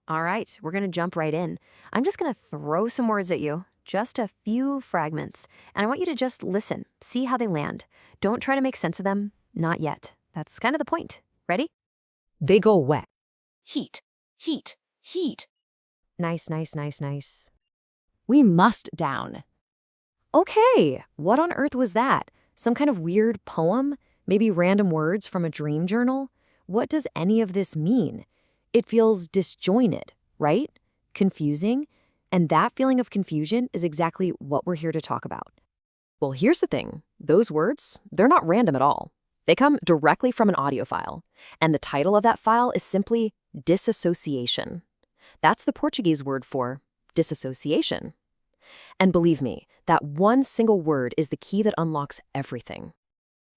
All right, we're going to jump right in. I'm just going to throw some words at you, just a few fragments, and I want you to just listen, see how they land. Don't try to make sense of them, not yet. That's kind of the point. Ready? They go wet. Heat, heat, heat. Nice, nice, nice, nice. We must down. Okay, what on earth was that? Some kind of weird poem? Maybe random words from a dream journal? What does any of this mean? It feels disjointed, right? Confusing? And that feeling of confusion is exactly what we're here to talk about. Well, here's the thing. Those words, they're not random at all. They come directly from an audio file. And the title of that file is simply Dissociation. That's the Portuguese word for dissociation. And believe me, that one single word is the key that unlocks everything.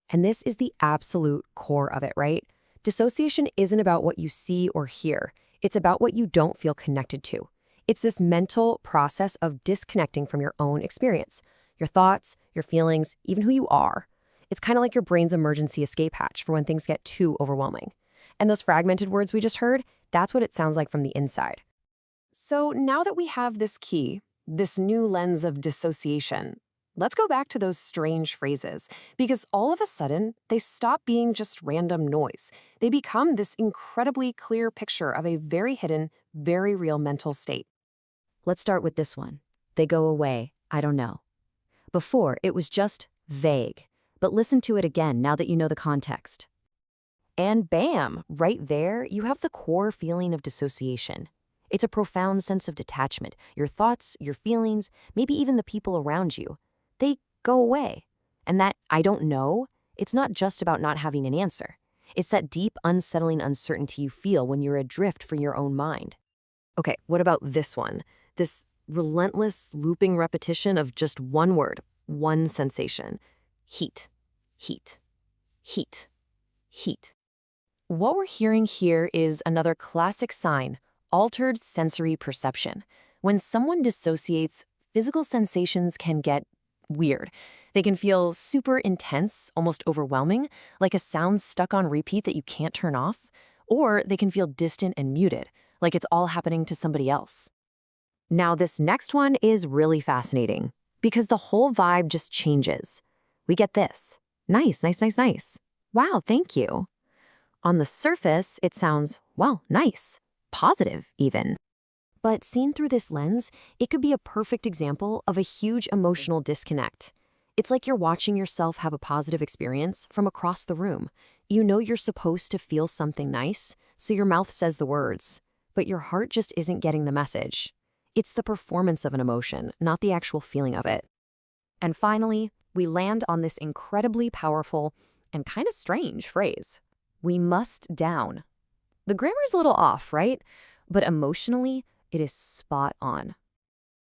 And this is the absolute core of it, right? Dissociation isn't about what you see or hear. It's about what you don't feel connected to. It's this mental process of disconnecting from your own experience, your thoughts, your feelings, even who you are. It's kind of like your brain's emergency escape hatch for when things get too overwhelming. And those fragmented words we just heard, that's what it sounds like from the inside. So now that we have this key, this new lens of dissociation, let's go back to those strange phrases, because all of a sudden, they stop being just random noise. They become this incredibly clear picture of a very hidden, very real mental state. Let's start with this one. They go away, I don't know. Before, it was just vague, but listen to it again now that you know the context. And bam, right there, you have the core feeling of dissociation. It's a profound sense of detachment. Your thoughts, your feelings, maybe even the people around you, they go away. And that I don't know, it's not just about not having an answer. It's that deep, unsettling uncertainty you feel when you're adrift for your own mind. Okay, what about this one? This relentless, looping repetition of just one word, one sensation. Heat, heat, heat, heat. What we're hearing here is another classic sign: altered sensory perception. When someone dissociates, physical sensations can get weird. They can feel super intense, almost overwhelming, like a sound stuck on repeat that you can't turn off. Or they can feel distant and muted, like it's all happening to somebody else. Now, this next one is really fascinating because the whole vibe just changes. We get this. Nice, nice, nice, nice. Wow, thank you. On the surface, it sounds, well, nice. Positive, even. But seen through this lens, it could be a perfect example of a huge emotional disconnect. It's like you're watching yourself have a positive experience from across the room. You know you're supposed to feel something nice, so your mouth says the words, but your heart just isn't getting the message. It's the performance of an emotion, not the actual feeling of it. And finally, we land on this incredibly powerful and kind of strange phrase. We must down. The grammar's a little off, right? But emotionally, it is spot on.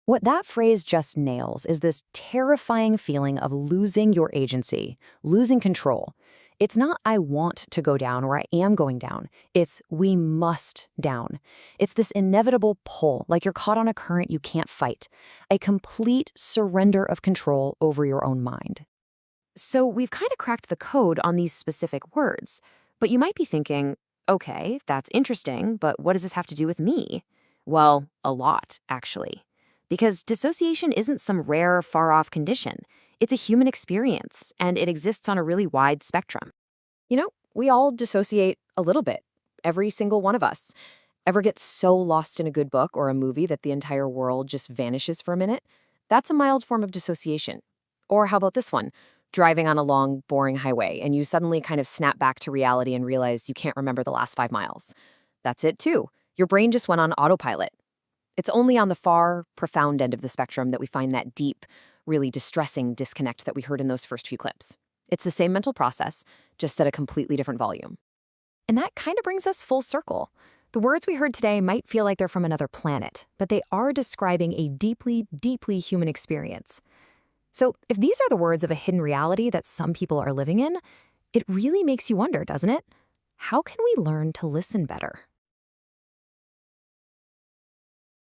What that phrase just nails is this terrifying feeling of losing your agency, losing control. It's not I want to go down or I am going down. It's we must down. It's this inevitable pull, like you're caught on a current you can't fight. A complete surrender of control over your own mind. So we've kind of cracked the code on these specific words, but you might be thinking, okay, that's interesting, but what does this have to do with me? Well, a lot, actually. Because dissociation isn't some rare, far-off condition. It's a human experience, and it exists on a really wide spectrum. You know, we all dissociate a little bit. Every single one of us. Ever get so lost in a good book or a movie that the entire world just vanishes for a minute? That's a mild form of dissociation. Or how about this one? Driving on a long, boring highway, and you suddenly kind of snap back to reality and realize you can't remember the last 5 miles. That's it, too. Your brain just went on autopilot. It's only on the far, profound end of the spectrum that we find that deep, really distressing disconnect that we heard in those first few clips. It's the same mental process, just at a completely different volume. And that kind of brings us full circle. The words we heard today might feel like they're from another planet, but they are describing a deeply, deeply human experience. So if these are the words of a hidden reality that some people are living in, it really makes you wonder, doesn't it? How can we learn to listen better?